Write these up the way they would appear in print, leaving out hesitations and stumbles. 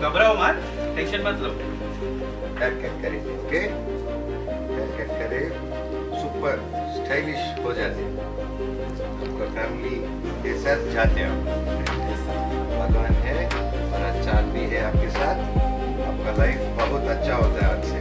घबराओ मत, टेंशन मत लो। हेयर कट करेंगे, ओके? हेयर कट करे, सुपर स्टाइलिश हो जाते, आपका फैमिली के साथ जाते हो, भगवान है और अच्छा आदमी है आपके साथ, आपका लाइफ बहुत अच्छा होता है आज से।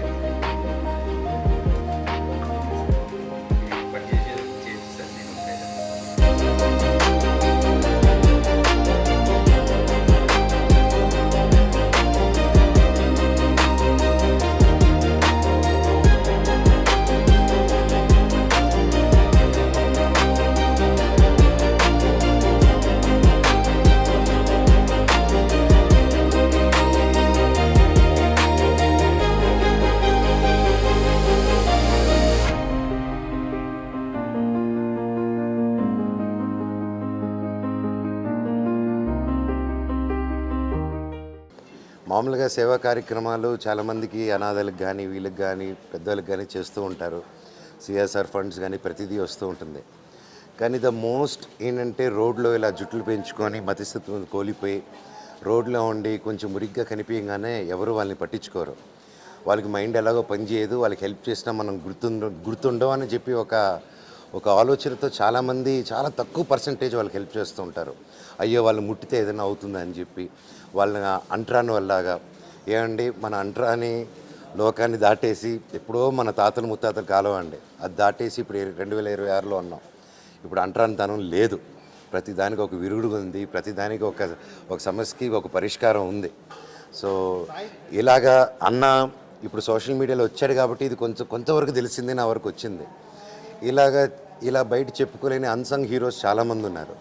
మామూలుగా సేవా కార్యక్రమాలు చాలామందికి అనాథలకు కానీ వీళ్ళకి కానీ పెద్దవాళ్ళకి కానీ చేస్తూ ఉంటారు. సిఎస్ఆర్ ఫండ్స్ కానీ ప్రతిదీ వస్తూ ఉంటుంది. కానీ ద మోస్ట్ ఏంటంటే రోడ్లో ఇలా జుట్లు పెంచుకొని మతిస్థితి కోల్పోయి రోడ్లో ఉండి కొంచెం మురిగ్గా కనిపించగానే ఎవరు వాళ్ళని పట్టించుకోరు. వాళ్ళకి మైండ్ ఎలాగో పనిచేయదు, వాళ్ళకి హెల్ప్ చేసినా మనం గుర్తుండవు అని చెప్పి ఒక ఆలోచనతో చాలామంది చాలా తక్కువ పర్సంటేజ్ వాళ్ళకి హెల్ప్ చేస్తూ ఉంటారు. అయ్యో వాళ్ళు ముట్టితే ఏదైనా అవుతుందని అని చెప్పి వాళ్ళని అంటరాని వల్లగా ఏమండి మన అంటరాని లోకాన్ని దాటేసి ఎప్పుడో మన తాతలు ముత్తాతల కాలం అండి అది దాటేసి ఇప్పుడు 2026లో ఉన్నాం. ఇప్పుడు అంటరానితనం లేదు, ప్రతిదానికి ఒక విరుగుడు ఉంది, ప్రతిదానికి ఒక సమస్యకి ఒక పరిష్కారం ఉంది. సో ఇలాగా అన్న ఇప్పుడు సోషల్ మీడియాలో వచ్చాడు కాబట్టి ఇది కొంతవరకు తెలిసింది, నా వరకు వచ్చింది. ఇలా బయట చెప్పుకోలేని అన్సంగ్ హీరోస్ చాలామంది ఉన్నారు.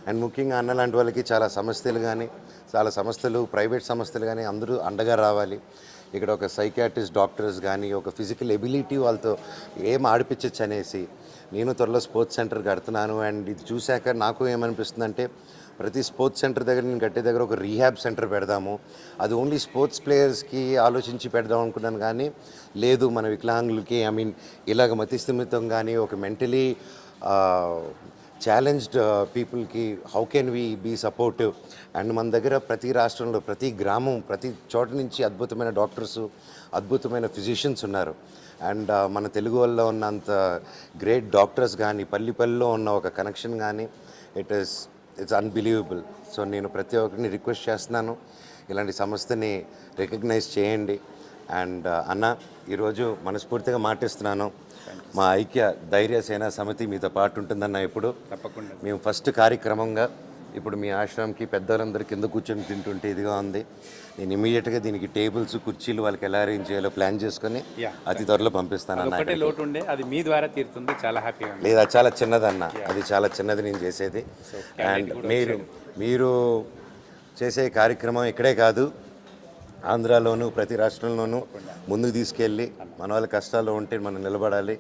అండ్ ముఖ్యంగా అన్న లాంటి వాళ్ళకి చాలా సంస్థలు ప్రైవేట్ సంస్థలు కానీ అందరూ అండగా రావాలి. ఇక్కడ ఒక సైకియాట్రిస్ట్ డాక్టర్స్ కానీ ఒక ఫిజికల్ ఎబిలిటీ వాళ్ళతో ఏం ఆడిపించచ్చు అనేసి నేను త్వరలో స్పోర్ట్స్ సెంటర్ కడుతున్నాను. అండ్ ఇది చూశాక నాకు ఏమనిపిస్తుందంటే ప్రతి స్పోర్ట్స్ సెంటర్ దగ్గర నేను కట్టే దగ్గర ఒక రీహాబ్ సెంటర్ పెడదాము. అది ఓన్లీ స్పోర్ట్స్ ప్లేయర్స్కి ఆలోచించి పెడదాం అనుకున్నాను, కానీ లేదు మన వికలాంగులకి ఇలాగ మతిస్థిమితం కానీ ఒక మెంటలీ ఛాలెంజ్డ్ పీపుల్కి how can we be supportive. And మన దగ్గర ప్రతి రాష్ట్రంలో ప్రతి గ్రామం ప్రతి చోట నుంచి అద్భుతమైన డాక్టర్సు అద్భుతమైన ఫిజిషియన్స్ ఉన్నారు. అండ్ మన తెలుగు వాళ్ళలో ఉన్నంత గ్రేట్ డాక్టర్స్ కానీ పల్లిలో ఉన్న ఒక కనెక్షన్ కానీ ఇట్స్ అన్బిలీవబుల్. సో నేను ప్రతి ఒక్కరిని రిక్వెస్ట్ చేస్తున్నాను, ఇలాంటి సంస్థని రికగ్నైజ్ చేయండి. అండ్ అన్న ఈరోజు మనస్ఫూర్తిగా మాటిస్తున్నాను, మా ఐక్య ధైర్య సేనా సమితి మీతో పాటు ఉంటుందన్న. ఇప్పుడు తప్పకుండా మేము ఫస్ట్ కార్యక్రమంగా ఇప్పుడు మీ ఆశ్రమంకి పెద్దవాళ్ళందరూ కింద కూర్చొని తింటుంటే ఇదిగా ఉంది. నేను ఇమీడియట్గా దీనికి టేబుల్స్ కుర్చీలు వాళ్ళకి ఎలా అరేంజ్ చేయాలో ప్లాన్ చేసుకొని అతి త్వరలో పంపిస్తాను అన్న. లోటు ఉండే అది మీ ద్వారా తీరుతుంది, చాలా హ్యాపీగా. లేదా చాలా చిన్నదన్న, అది చాలా చిన్నది నేను చేసేది. అండ్ మీరు చేసే కార్యక్రమం ఇక్కడే కాదు, ఆంధ్రాలోనూ ప్రతి రాష్ట్రంలోనూ ముందుకు తీసుకెళ్ళి మన వాళ్ళ కష్టాల్లో ఉంటే మనం నిలబడాలి.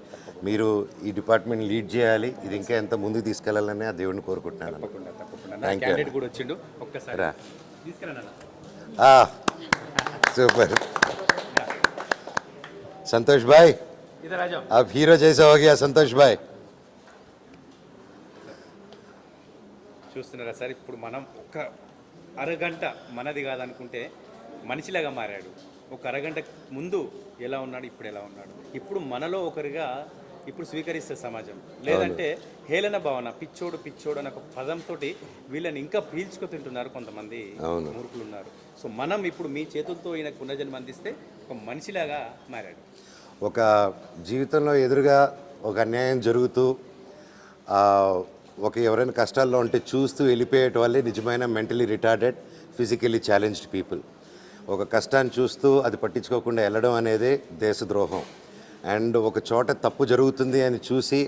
మీరు ఈ డిపార్ట్మెంట్ లీడ్ చేయాలి, ఇది ఇంకా ఎంత ముందుకు తీసుకెళ్లాలని ఆ దేవుడిని కోరుకుంటున్నాను. Thank you. సూపర్ సంతోష్ భాయ్, आप हीरो जैसा हो गया संतोष भाई. చూస్తున్నారా సార్, ఇప్పుడు మనం ఒక అరగంట మనది కాదనుకుంటే మనిషిలాగా మారాడు. ఒక అరగంట ముందు ఎలా ఉన్నాడు, ఇప్పుడు ఎలా ఉన్నాడు, ఇప్పుడు మనలో ఒకరిగా ఇప్పుడు స్వీకరిస్తే సమాజం. లేదంటే హేళన భావన, పిచ్చోడు అనే ఒక పదంతో వీళ్ళని ఇంకా పీల్చుకు తింటున్నారు కొంతమంది మూర్ఖులు ఉన్నారు. సో మనం ఇప్పుడు మీ చేతులతో ఈయన పునర్జన్మ అందిస్తే ఒక మనిషిలాగా మారాడు. ఒక జీవితంలో ఎదురుగా ఒక అన్యాయం జరుగుతూ ఎవరైనా కష్టాల్లో ఉంటే చూస్తూ వెళ్ళిపోయేట వాళ్ళే నిజమైన mentally retarded physically challenged people. ఒక కష్టాన్ని చూస్తూ అది పట్టించుకోకుండా వెళ్ళడం అనేది దేశద్రోహం. అండ్ ఒక చోట తప్పు జరుగుతుంది అని చూసి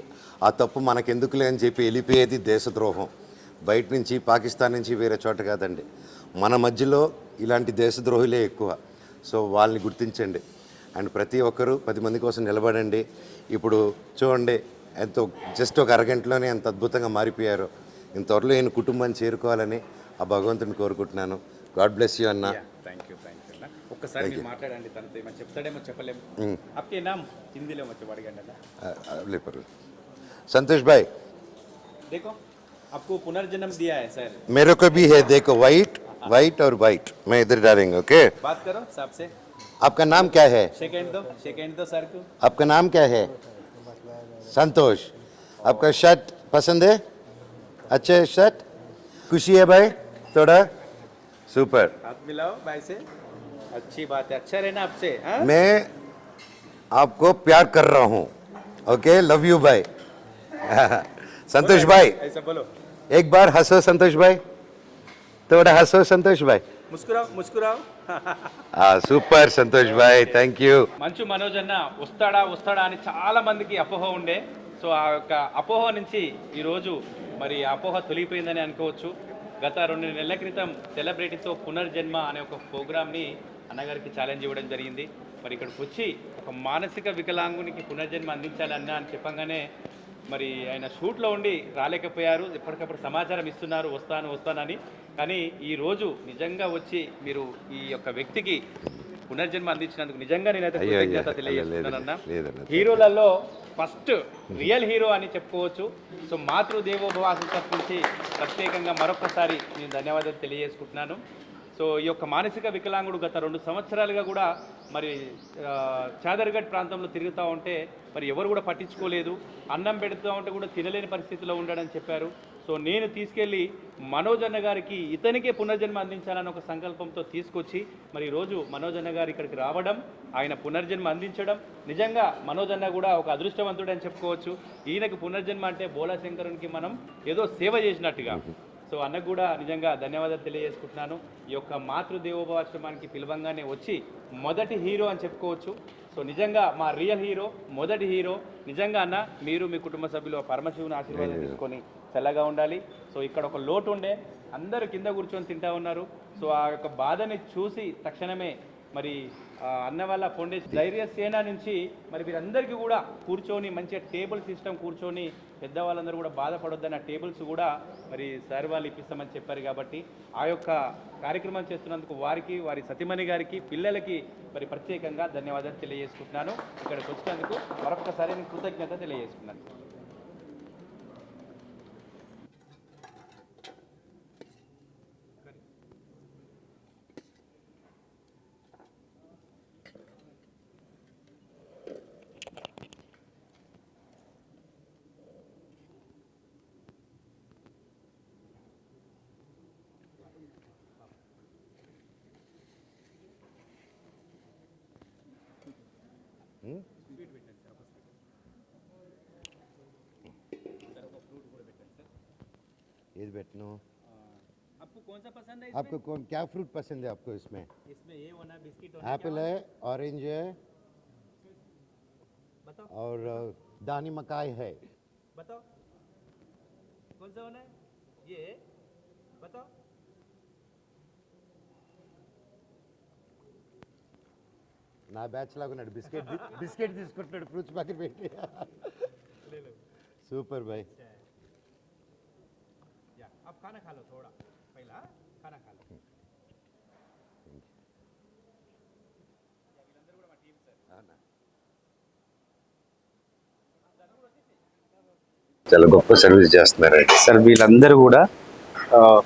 ఆ తప్పు మనకెందుకులే అని చెప్పి వెళ్ళిపోయేది దేశద్రోహం. బయట నుంచి పాకిస్తాన్ నుంచి వేరే చోట కాదండి, మన మధ్యలో ఇలాంటి దేశద్రోహులే ఎక్కువ. సో వాళ్ళని గుర్తించండి అండ్ ప్రతి ఒక్కరూ 10 మంది కోసం నిలబడండి. ఇప్పుడు చూడండి ఎంతో జస్ట్ ఒక అరగంటలోనే ఎంత అద్భుతంగా మారిపోయారో. ఇంత త్వరలో నేను కుటుంబాన్ని చేరుకోవాలని ఆ భగవంతుని కోరుకుంటున్నాను. గాడ్ బ్లెస్ యూ అన్న. థ్యాంక్ యూ అన్న. ఒక్కసారి మీరు మాట్లాడండి, తనతో ఏమో చెప్తాడేమో చెప్పలేము. आपके नाम हिंदी में मत अड़गंడి अन्न. संतोष भाई देखो आपको पुनर्जन्म दिया है सर. मेरे को भी है, देखो वाइट वाइट और वाइट मैं इधर डालेंगे ओके बात करो सबसे आपका नाम क्या है सेकंड दो सर को आपका नाम क्या है संतोष आपका शर्ट पसंद है अच्छे शर्ट खुशी है भाई थोड़ा सुपर हाथ मिलाओ भाई से अच्छी बात है अच्छा रहना आपसे हाँ? मैं आपको प्यार कर रहा हूँ ओके लव यू भाई संतोष भाई ऐसा बोलो एक बार हंसो संतोष भाई थोड़ा हंसो संतोष भाई ముస్కురావు సూపర్ సంతోష్ భాయ్ థ్యాంక్ యూ మంచు మనోజ్ అన్న వస్తాడా అని చాలా మందికి అపోహ ఉండే సో ఆ యొక్క అపోహ నుంచి ఈరోజు మరి ఆ అపోహ తొలిగిపోయిందని అనుకోవచ్చు గత 2 నెలల క్రితం సెలబ్రిటీతో పునర్జన్మ అనే ఒక ప్రోగ్రామ్ని అన్నగారికి ఛాలెంజ్ ఇవ్వడం జరిగింది మరి ఇక్కడికి వచ్చి ఒక మానసిక వికలాంగునికి పునర్జన్మ అందించాలి అన్న అని చెప్పంగానే మరి ఆయన షూట్లో ఉండి రాలేకపోయారు ఎప్పటికప్పుడు సమాచారం ఇస్తున్నారు వస్తానని కానీ ఈరోజు నిజంగా వచ్చి మీరు ఈ యొక్క వ్యక్తికి పునర్జన్మ అందించినందుకు నిజంగా నేనైతే కృతజ్ఞత తెలియజేస్తున్నానన్న హీరోలలో ఫస్ట్ రియల్ హీరో అని చెప్పుకోవచ్చు సో మాతృదేవోభవ తరఫు నుంచి ప్రత్యేకంగా మరొకసారి నేను ధన్యవాదాలు తెలియజేసుకుంటున్నాను సో ఈ యొక్క మానసిక వికలాంగుడు గత 2 సంవత్సరాలుగా కూడా మరి చాదర్గఢ్ ప్రాంతంలో తిరుగుతూ ఉంటే మరి ఎవరు కూడా పట్టించుకోలేదు అన్నం పెడుతూ ఉంటే కూడా తినలేని పరిస్థితిలో ఉండడని చెప్పారు సో నేను తీసుకెళ్ళి మనోజ్ అన్న గారికి ఇతనికే పునర్జన్మ అందించాలని ఒక సంకల్పంతో తీసుకొచ్చి మరి ఈరోజు మనోజ్ అన్న గారు ఇక్కడికి రావడం ఆయన పునర్జన్మ అందించడం నిజంగా మనోజ్ అన్న కూడా ఒక అదృష్టవంతుడు అని చెప్పుకోవచ్చు ఈయనకు పునర్జన్మ అంటే బోలా శంకరునికి మనం ఏదో సేవ చేసినట్టుగా సో అన్నకు కూడా నిజంగా ధన్యవాదాలు తెలియజేసుకుంటున్నాను ఈ యొక్క మాతృదేవోభవాశ్రమానికి పిలవంగానే వచ్చి మొదటి హీరో అని చెప్పుకోవచ్చు సో నిజంగా మా రియల్ హీరో మొదటి హీరో నిజంగా అన్న మీరు మీ కుటుంబ సభ్యులు ఆశీర్వాదం తీసుకొని చల్లగా ఉండాలి సో ఇక్కడ ఒక లోటు ఉండే అందరూ కింద కూర్చొని తింటా ఉన్నారు సో ఆ యొక్క బాధని చూసి తక్షణమే మరి అన్న వాళ్ళ ఫౌండేషన్ ధైర్య సేన నుంచి మరి వీరందరికీ కూడా కూర్చొని మంచిగా టేబుల్ సిస్టమ్ కూర్చొని పెద్దవాళ్ళందరూ కూడా బాధపడొద్దన్న టేబుల్స్ కూడా మరి సార్ వాళ్ళు ఇప్పిస్తామని చెప్పారు కాబట్టి ఆ యొక్క కార్యక్రమం చేస్తున్నందుకు వారికి వారి సతీమణి గారికి పిల్లలకి మరి ప్రత్యేకంగా ధన్యవాదాలు తెలియజేసుకుంటున్నాను ఇక్కడికి వచ్చినందుకు మరొకసారి నేను కృతజ్ఞత తెలియజేసుకున్నాను ये बैठनो आपको कौन सा पसंद है आपको कौन क्या फ्रूट पसंद है आपको इसमें इसमें ये होना बिस्किट होना एप्पल है ऑरेंज है बताओ और दानी मकाई है बताओ कौन सा होना है ये बताओ నా బ్యాచ్ లాగా ఉన్నాడు బిస్కెట్ తీసుకుంటున్నాడు ఫ్రూట్స్ పక్కన పెట్టి సూపర్ భాయ్ अब खाना खा लो थोड़ा पहला खाना खा लो చాలా గొప్ప సర్వీస్ చేస్తున్నారండి సార్ వీళ్ళందరూ కూడా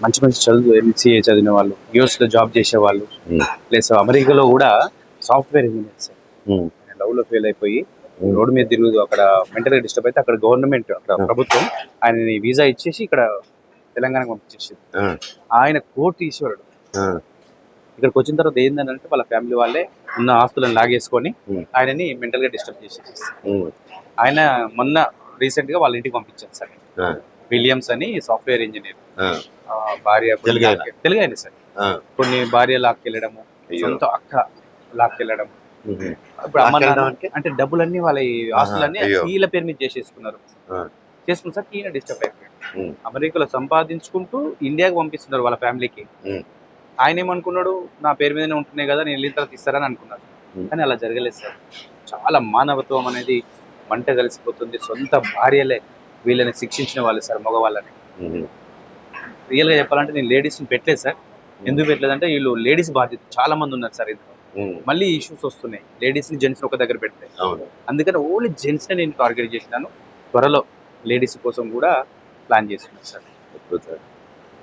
మంచి మంచి చదువు ఎంసీఏ చదివిన వాళ్ళు యూఎస్లో జాబ్ చేసేవాళ్ళు ప్లస్ అమెరికాలో కూడా సాఫ్ట్వేర్ ఇంజనీర్ సార్ లవ్లో ఫెయిల్ అయిపోయి రోడ్డు మీద తిరుగుతూ అక్కడ మెంటల్గా డిస్టర్బ్ అయితే అక్కడ గవర్నమెంట్ అక్కడ ప్రభుత్వం ఆయనని వీసా ఇచ్చేసి ఇక్కడ తెలంగాణకు పంపించేసింది ఆయన కోటి ఈశ్వరుడు ఇక్కడికి వచ్చిన తర్వాత ఏంటంటే వాళ్ళ ఫ్యామిలీ వాళ్ళే ఉన్న ఆస్తులను లాగేసుకొని ఆయనని మెంటల్గా డిస్టర్బ్ చేసేసి ఆయన మొన్న రీసెంట్ గా వాళ్ళ ఇంటికి పంపించారు సార్ విలియమ్స్ అని సాఫ్ట్వేర్ ఇంజనీర్ భార్య తెలుగు ఆయన సార్ కొన్ని భార్య లాక్కెళ్ళడము సొంత అక్క లాక్కెళ్ళడం ఇప్పుడు అమ్మ అంటే డబ్బులన్నీ వాళ్ళ ఆస్తులన్నీ వీళ్ళ పేరు మీద చేసేసుకున్నారు చేసుకున్న సార్ ఈయన డిస్టర్బ్ అయిపోయాడు అమెరికాలో సంపాదించుకుంటూ ఇండియాకి పంపిస్తున్నారు వాళ్ళ ఫ్యామిలీకి ఆయన ఏమనుకున్నాడు నా పేరు మీదనే ఉంటున్నాయి కదా నేను వెళ్ళిన తర్వాత ఇస్తారని అనుకున్నాడు కానీ అలా జరగలేదు సార్ చాలా మానవత్వం అనేది మంట కలిసిపోతుంది సొంత భార్యలే వీళ్ళని శిక్షించిన వాళ్ళు సార్ మగవాళ్ళని రియల్గా చెప్పాలంటే నేను లేడీస్ని పెట్టలేదు సార్ ఎందుకు పెట్టలేదంటే వీళ్ళు లేడీస్ బాధ్యత చాలా మంది ఉన్నారు సార్ ఇందులో మళ్ళీ ఇష్యూస్ వస్తున్నాయి లేడీస్ని జెంట్స్ని ఒక దగ్గర పెడితే అందుకని ఓన్లీ జెంట్స్ని నేను టార్గెట్ చేసినాను త్వరలో లేడీస్ కోసం కూడా ప్లాన్ చేస్తున్నాను సార్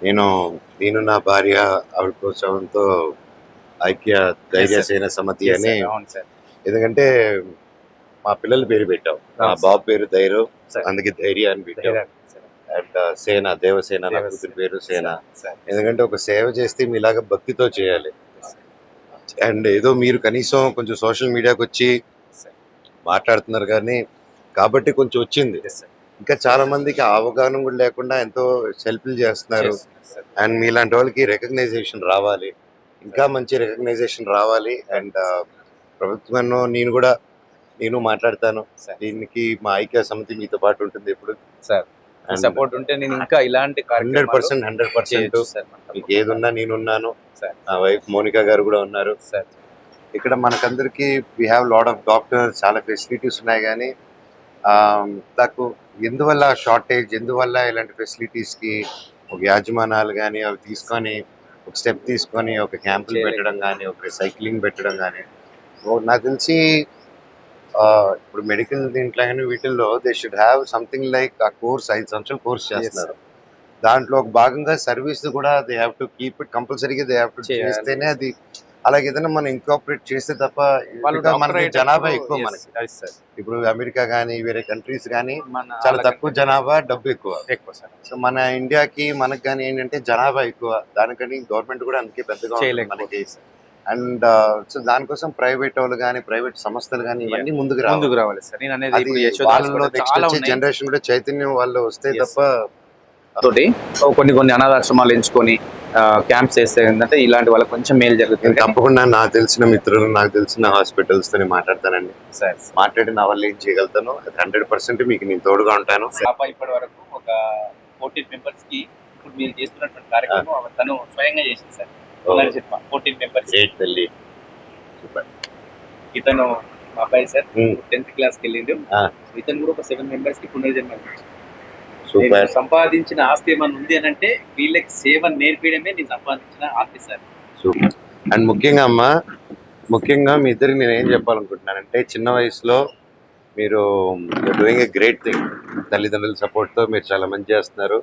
నేను నా భార్య ఆవిడ ప్రోత్సాహంతో ఐక్య ధైర్య సేన సమితి అని, అవును సార్. ఎందుకంటే మా పిల్లల పేరు పెట్టాం. మా అవును బాబు పేరు ధైర్యం, సార్. అందుకే ధైర్య అని పెట్టాం. అండ్ సేన, దేవసేన, నా కూతురి పేరు సేన. ఎందుకంటే ఒక సేవ చేస్తే మీలాగా భక్తితో చేయాలి. అండ్ ఏదో మీరు కనీసం కొంచెం సోషల్ మీడియాకి వచ్చి మాట్లాడుతున్నారు కానీ కాబట్టి కొంచెం వచ్చింది. ఇంకా చాలా మందికి ఆ అవగాహన కూడా లేకుండా ఎంతో సెల్ఫీలు చేస్తున్నారు. అండ్ మీలాంటి వాళ్ళకి రికగ్నైజేషన్ రావాలి, ఇంకా మంచి రికగ్నైజేషన్ రావాలి. అండ్ ప్రభుత్వంలో నేను మాట్లాడతాను. దీనికి మా ఐక్య సమితి మీతో పాటు ఉంటుంది ఇప్పుడు. సార్ సపోర్ట్ ఉంటే నేను ఇంకా ఇలాంటి 100% మీకు ఏది ఉన్నా నేనున్నాను. నా వైఫ్ మోనికా గారు కూడా ఉన్నారు. ఇక్కడ మనకందరికి we have lot of doctors, చాలా ఫెసిలిటీస్ ఉన్నాయి కానీ నాకు ఎందువల్ల షార్టేజ్, ఎందువల్ల ఇలాంటి ఫెసిలిటీస్కి ఒక యాజమానాలు కానీ అవి తీసుకొని ఒక స్టెప్ తీసుకొని ఒక క్యాంపులు పెట్టడం కానీ, ఒక సైక్లింగ్ పెట్టడం కానీ, నాకు తెలిసి ఇప్పుడు మెడికల్ దీంట్లో కానీ వీటిల్లో they should have something like ఆ కోర్స్ 5 సంవత్సరాలు కోర్స్ చేస్తున్నారు. దాంట్లో ఒక భాగంగా సర్వీస్ కూడా they have to keep it కంపల్సరీగా, దే హ్యావ్ టు చేస్తేనే అది. అలాగే ఏదైనా మనం ఇంకాపరేట్ చేస్తే తప్ప, మనకి జనాభా ఎక్కువ. మనకి ఇప్పుడు అమెరికా కానీ వేరే కంట్రీస్ కానీ చాలా తక్కువ జనాభా, డబ్బు ఎక్కువ. సో మన ఇండియాకి మనకి కానీ ఏంటంటే జనాభా ఎక్కువ, దానికని గవర్నమెంట్ కూడా అందుకే పెద్దగా ఉంటుంది మనకి. అండ్ సో దానికోసం ప్రైవేట్ వాళ్ళు కానీ ప్రైవేట్ సంస్థలు కానీ ఇవన్నీ ముందుకు రావాలి సార్. నేను అనేది అది వాళ్ళలో నెక్స్ట్ వచ్చే జనరేషన్ కూడా చైతన్యం వాళ్ళు వస్తే తప్ప. తోటి కొన్ని అనాథాశ్రమాలు ఎంచుకొని క్యాంప్స్ చేస్తే ఏంటంటే ఇలాంటి వాళ్ళకి కొంచెం మేలు జరుగుతుంది. తప్పకుండా నాకు తెలిసిన మిత్రులు, నాకు తెలిసిన హాస్పిటల్స్ తో మాట్లాడతానండి. మాట్లాడి నా వల్ల ఏం చేయగలుగుతాను 100% మీకు నేను తోడుగా ఉంటాను. ఇప్పటి వరకు ఒక 14 మెంబర్స్ కి ఇప్పుడు మీరు చేస్తున్నటువంటి కార్యక్రమం తను స్వయంగా చేసింది సార్. 14 మెంబర్స్. ఇతను మా అబ్బాయి సార్ 10th క్లాస్కి వెళ్ళిండు. ఇతను కూడా ఒక 7 మెంబర్స్ కి పునర్జన్మ సంపాదించిన ఆస్తి ఏమన్నా ఉంది అని అంటే వీళ్ళకి సేవ నేర్పించడమే నేను సంపాదించిన ఆస్తి సార్. సూపర్. అండ్ ముఖ్యంగా మీ ఇద్దరికి నేను ఏం చెప్పాలనుకుంటున్నానంటే, చిన్న వయసులో మీరు డూయింగ్ ఏ గ్రేట్ థింగ్. తల్లిదండ్రుల సపోర్ట్తో మీరు చాలా మంచి చేస్తున్నారు.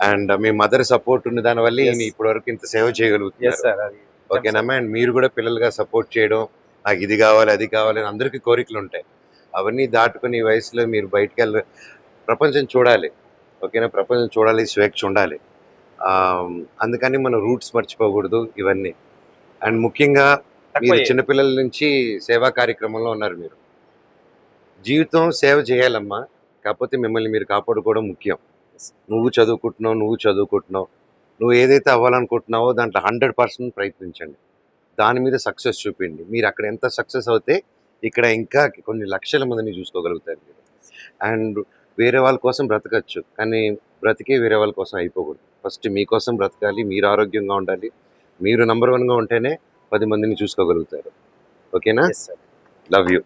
అండ్ మీ మదర్ సపోర్ట్ ఉన్న దానివల్ల ఇప్పటి వరకు ఇంత సేవ చేయగలుగుతున్నారు. ఓకేనమ్మా. అండ్ మీరు కూడా పిల్లలుగా సపోర్ట్ చేయడం, నాకు ఇది కావాలి అది కావాలి అని అందరికీ కోరికలు ఉంటాయి. అవన్నీ దాటుకుని ఈ వయసులో మీరు బయటికి వెళ్ళి ప్రపంచం చూడాలి. ఓకేనా, ప్రపంచం చూడాలి, స్వేచ్ఛ ఉండాలి. అందుకని మన రూట్స్ మర్చిపోకూడదు ఇవన్నీ. అండ్ ముఖ్యంగా మీరు చిన్నపిల్లల నుంచి సేవా కార్యక్రమంలో ఉన్నారు. మీరు జీవితం సేవ చేయాలమ్మా, కాకపోతే మిమ్మల్ని మీరు కాపాడుకోవడం ముఖ్యం. నువ్వు చదువుకుంటున్నావు, నువ్వు ఏదైతే అవ్వాలనుకుంటున్నావో దాంట్లో 100% ప్రయత్నించండి. దాని మీద సక్సెస్ చూపించండి. మీరు అక్కడ ఎంత సక్సెస్ అవుతే ఇక్కడ ఇంకా కొన్ని లక్షల మందిని చూసుకోగలుగుతారు మీరు. అండ్ వేరే వాళ్ళ కోసం బ్రతకచ్చు, కానీ బ్రతికే వేరే వాళ్ళ కోసం అయిపోకూడదు. ఫస్ట్ మీకోసం బ్రతకాలి, మీరు ఆరోగ్యంగా ఉండాలి. మీరు నంబర్ 1గా ఉంటేనే 10 మందిని చూసుకోగలుగుతారు. ఓకేనా? Love you.